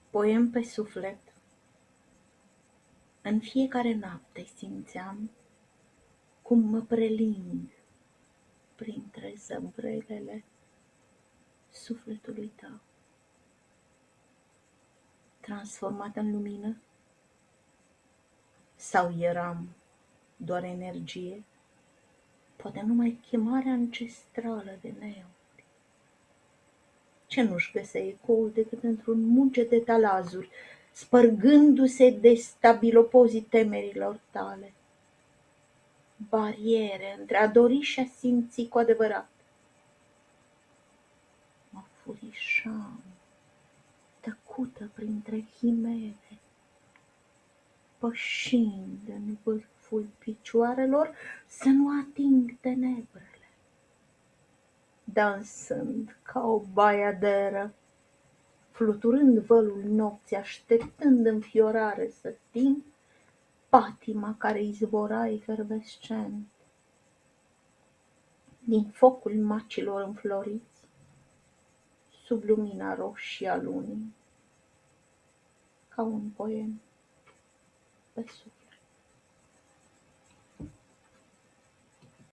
Poem pe suflet. În fiecare noapte simțeam cum mă prelind printre zăbrelele sufletului tău. Transformat în lumină? Sau eram doar energie? Poate numai chemarea ancestrală de neuri. Ce nu-și găsea ecoul decât într-un munte de talazuri, spărgându-se de stabilopozii temerilor tale. Bariere între a dori și a simți cu adevărat. Mă furișam, tăcută printre chimere, pășind în vârful picioarelor să nu ating tenebrele, dansând ca o baiaderă, fluturând vălul nopții, așteptând înfiorare să sting patima care izvora efervescent din focul macilor înfloriți, sub lumina roșie a lunii, ca un poem pe suflet.